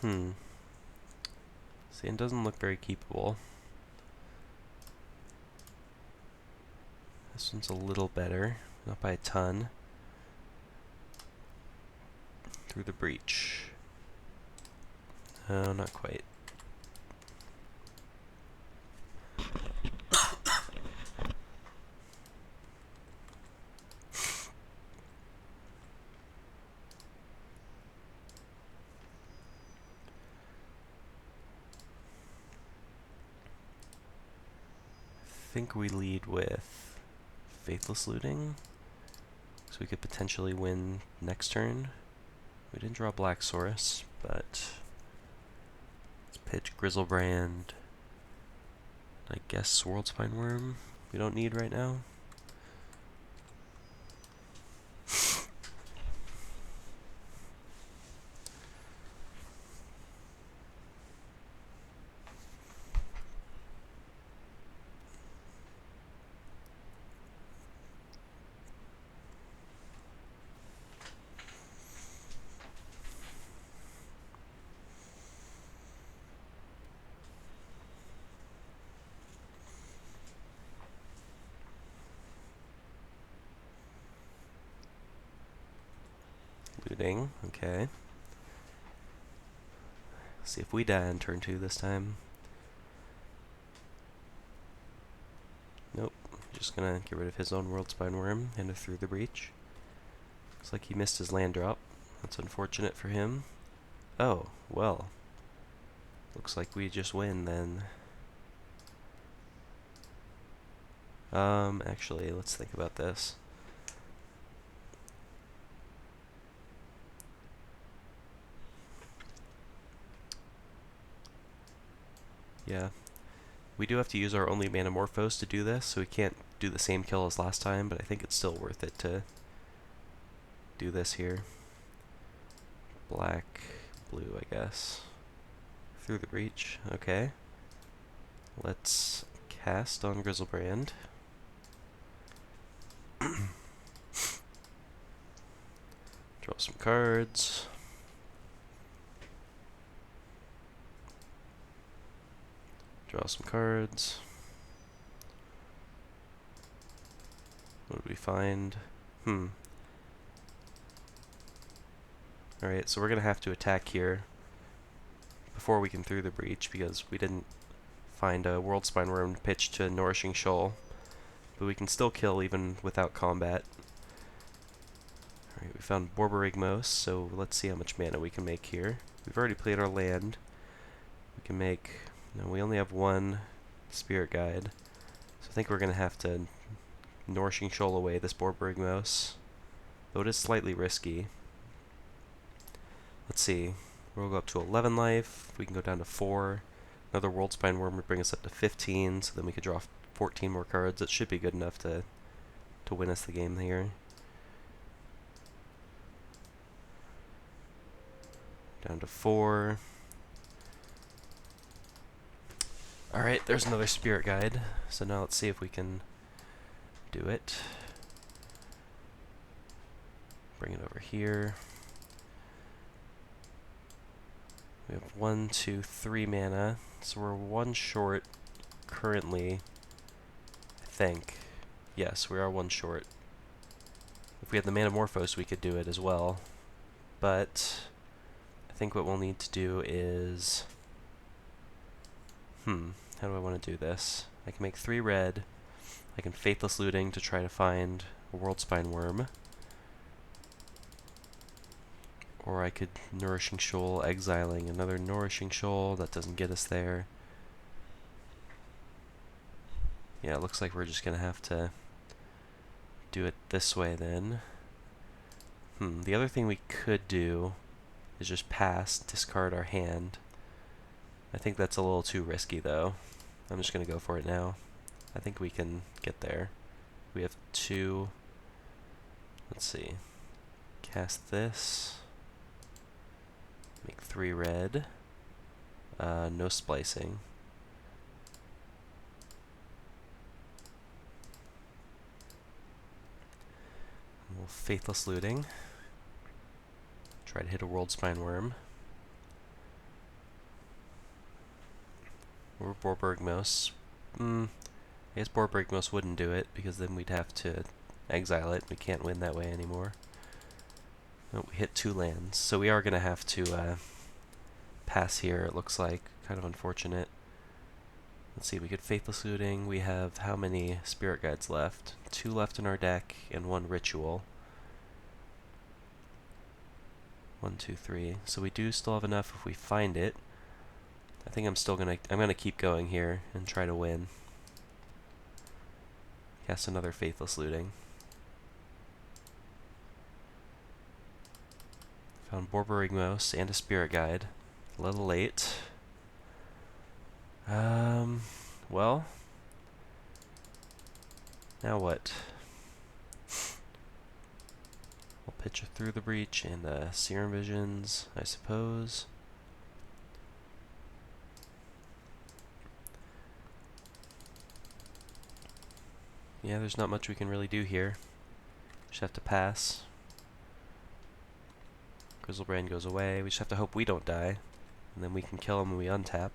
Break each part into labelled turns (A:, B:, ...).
A: Sand doesn't look very keepable. This one's a little better, not by a ton. Through the breach. Oh, not quite. I think we lead with Faithless Looting, so we could potentially win next turn. We didn't draw Black Saurus, but let's pitch Grizzlebrand. I guess World Spine Worm we don't need right now. Looting, okay. See if we die on turn 2 this time. Nope, just gonna get rid of his own World Spine Worm and through the breach. Looks like he missed his land drop. That's unfortunate for him. Oh, well. Looks like we just win then. Actually, let's think about this. Yeah. We do have to use our only Manamorphose to do this, so we can't do the same kill as last time, but I think it's still worth it to do this here. Black, blue, I guess. Through the breach, okay. Let's cast on Grizzlebrand. Draw some cards. Draw some cards. What did we find? Alright, so we're gonna have to attack here before we can through the breach because we didn't find a World Spine Worm to pitch to Nourishing Shoal. But we can still kill even without combat. Alright, we found Borborygmos, so let's see how much mana we can make here. We've already played our land. We can make... No, we only have one Spirit Guide. So I think we're going to have to Nourishing Shoal away this Borborygmos. Though it is slightly risky. Let's see. We'll go up to 11 life. We can go down to 4. Another World Spine Worm would bring us up to 15, so then we could draw 14 more cards. It should be good enough to win us the game here. Down to 4. Alright, there's another Spirit Guide. So now let's see if we can do it. Bring it over here. We have 1, 2, 3 mana. So we're 1 short currently, I think. Yes, we are 1 short. If we had the Manamorphose, we could do it as well. But I think what we'll need to do is... how do I want to do this? I can make 3 red. I can Faithless Looting to try to find a World Spine Worm. Or I could Nourishing Shoal, exiling another Nourishing Shoal. That doesn't get us there. Yeah, it looks like we're just going to have to do it this way then. The other thing we could do is just pass, discard our hand. I think that's a little too risky though. I'm just going to go for it now. I think we can get there. We have 2. Let's see. Cast this. Make 3 red. No splicing. We'll Faithless Looting. Try to hit a World Spine Worm. Or Borborgmos. I guess Borborgmos wouldn't do it, because then we'd have to exile it. We can't win that way anymore. Oh, we hit 2 lands, so we are going to have to pass here, it looks like. Kind of unfortunate. Let's see, we get Faithless Looting. We have how many Spirit Guides left? 2 left in our deck, and 1 Ritual. 1, 2, 3. So we do still have enough if we find it. I think I'm gonna keep going here and try to win. Cast another Faithless Looting. Found Borborygmos and a Spirit Guide. A little late. Well, now what? We'll pitch Through the Breach and Serum Visions, I suppose. Yeah, there's not much we can really do here. Just have to pass. Grizzlebrand goes away. We just have to hope we don't die. And then we can kill him when we untap.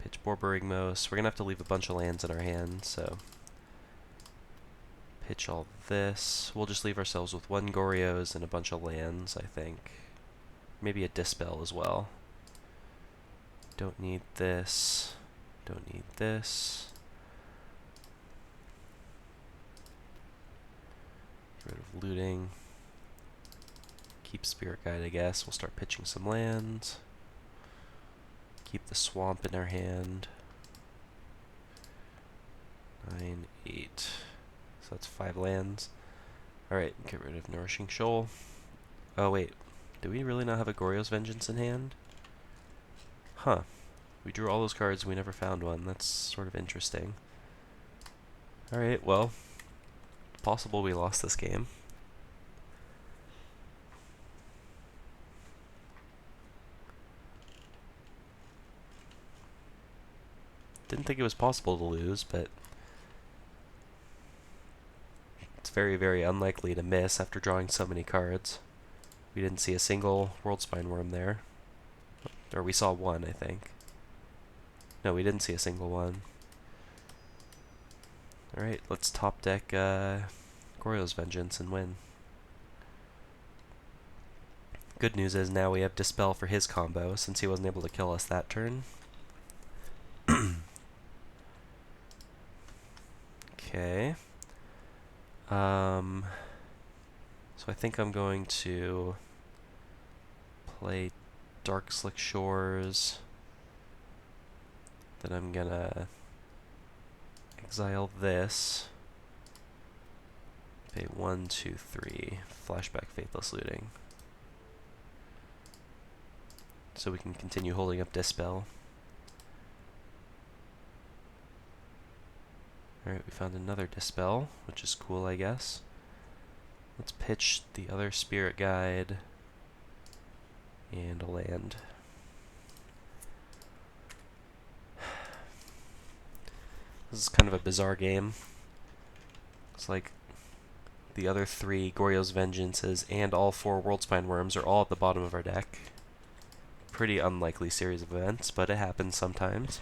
A: Pitch Borborygmos. We're going to have to leave a bunch of lands in our hand, so... Pitch all this. We'll just leave ourselves with 1 Goryos and a bunch of lands, I think. Maybe a Dispel as well. Don't need this. Don't need this. Get rid of looting. Keep Spirit Guide, I guess. We'll start pitching some lands. Keep the Swamp in our hand. 9, 8. So that's 5 lands. Alright, get rid of Nourishing Shoal. Oh wait, do we really not have a Goryo's Vengeance in hand? Huh. We drew all those cards and we never found one. That's sort of interesting. Alright, well, possible we lost this game. Didn't think it was possible to lose, but it's very, very unlikely to miss after drawing so many cards. We didn't see a single Worldspine Worm there. Or we saw 1, I think. No, we didn't see a single one. Alright, let's top deck Goryo's Vengeance and win. Good news is now we have Dispel for his combo, since he wasn't able to kill us that turn. Okay. So I think I'm going to play Dark Slick Shores. Then I'm gonna exile this. Pay 1, 2, 3. Flashback Faithless Looting. So we can continue holding up Dispel. Alright, we found another Dispel, which is cool, I guess. Let's pitch the other Spirit Guide and a land. This is kind of a bizarre game. It's like the other 3 Goryo's Vengeances and all 4 Worldspine Worms are all at the bottom of our deck. Pretty unlikely series of events, but it happens sometimes.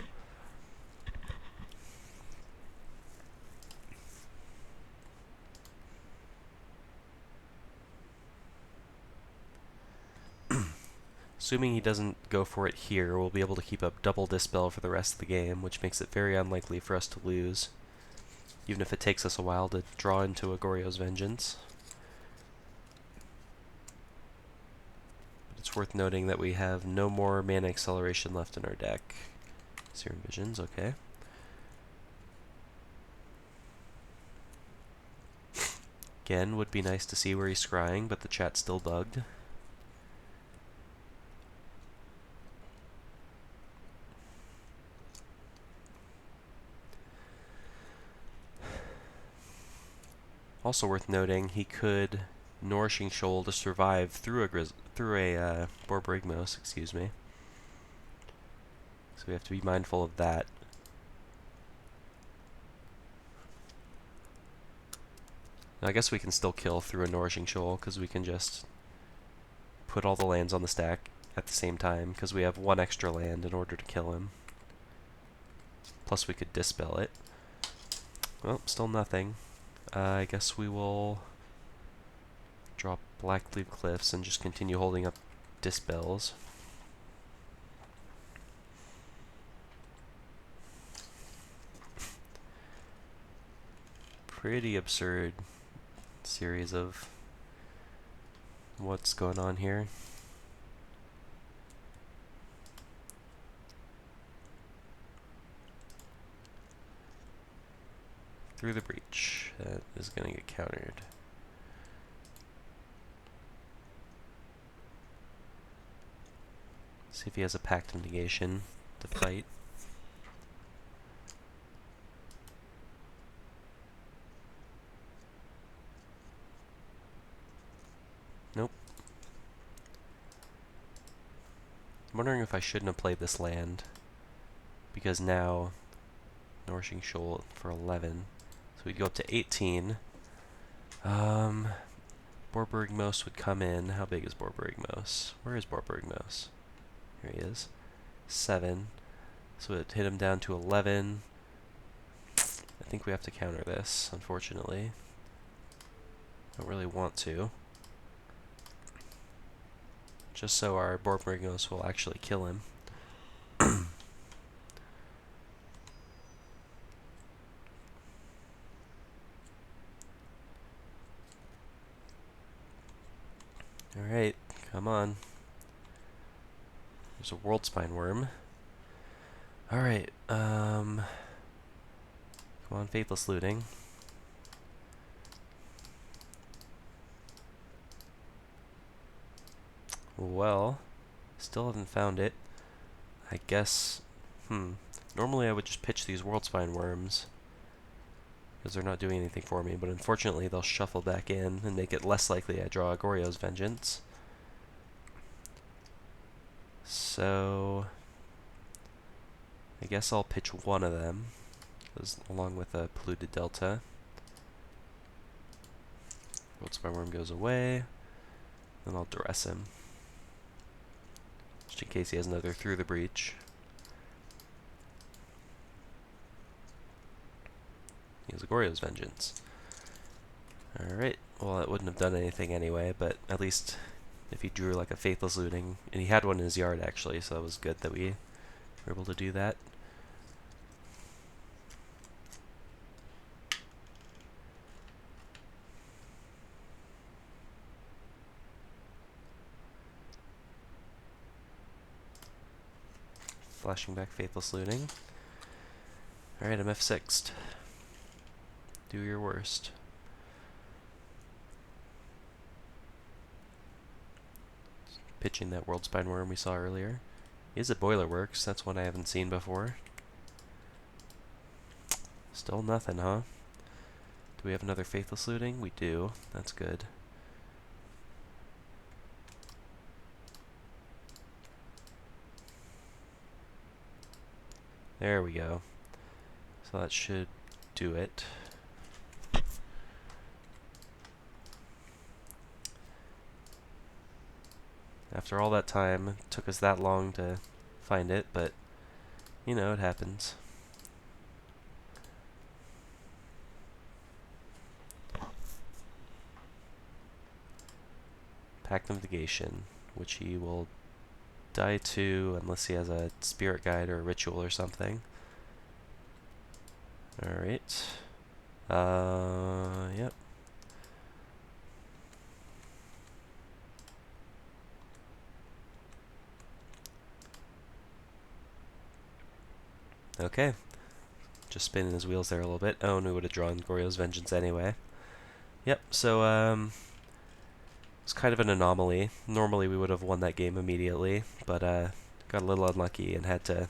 A: Assuming he doesn't go for it here, we'll be able to keep up double Dispel for the rest of the game, which makes it very unlikely for us to lose, even if it takes us a while to draw into a Goryo's Vengeance. But it's worth noting that we have no more mana acceleration left in our deck. Serum Visions, okay. Again, would be nice to see where he's scrying, but the chat's still bugged. Also worth noting, he could Nourishing Shoal to survive through a Borborygmos, excuse me. So we have to be mindful of that. Now, I guess we can still kill through a Nourishing Shoal, because we can just put all the lands on the stack at the same time, because we have one extra land in order to kill him. Plus we could dispel it. Well, still nothing. I guess we will drop Blackleaf Cliffs and just continue holding up dispels. Pretty absurd series of what's going on here. Through the breach. That is going to get countered. See if he has a Pact of Negation to fight. Nope. I'm wondering if I shouldn't have played this land, because now Nourishing Shoal for 11. So we'd go up to 18. Borborygmos would come in. How big is Borborygmos? Where is Borborygmos? Here he is. 7. So it hit him down to 11. I think we have to counter this, unfortunately. Don't really want to. Just so our Borborygmos will actually kill him. Alright, come on. There's a World Spine Worm. Alright, come on, Faithless Looting. Well, still haven't found it. I guess, normally I would just pitch these World Spine Worms, because they're not doing anything for me, but unfortunately they'll shuffle back in and make it less likely I draw a Goryo's Vengeance. So I guess I'll pitch one of them, along with a Polluted Delta. World Spine Worm goes away, then I'll duress him, just in case he has another Through the Breach. He has a Goryo's Vengeance. Alright, well that wouldn't have done anything anyway, but at least if he drew like a Faithless Looting, and he had one in his yard actually, so that was good that we were able to do that. Flashing back Faithless Looting. Alright, I'm F6'd. Do your worst. Pitching that World Spine Worm we saw earlier. He is a Boiler Works, that's one I haven't seen before. Still nothing, huh? Do we have another Faithless Looting? We do. That's good. There we go. So that should do it. After all that time, it took us that long to find it, but, you know, it happens. Pact of Negation, which he will die to unless he has a Spirit Guide or a Ritual or something. Alright. Yep. Okay. Just spinning his wheels there a little bit. Oh, and we would have drawn Goryo's Vengeance anyway. Yep, so, it's kind of an anomaly. Normally we would have won that game immediately, but, got a little unlucky and had to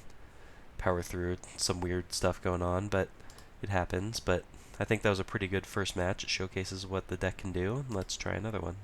A: power through some weird stuff going on, but it happens. But I think that was a pretty good first match. It showcases what the deck can do. Let's try another one.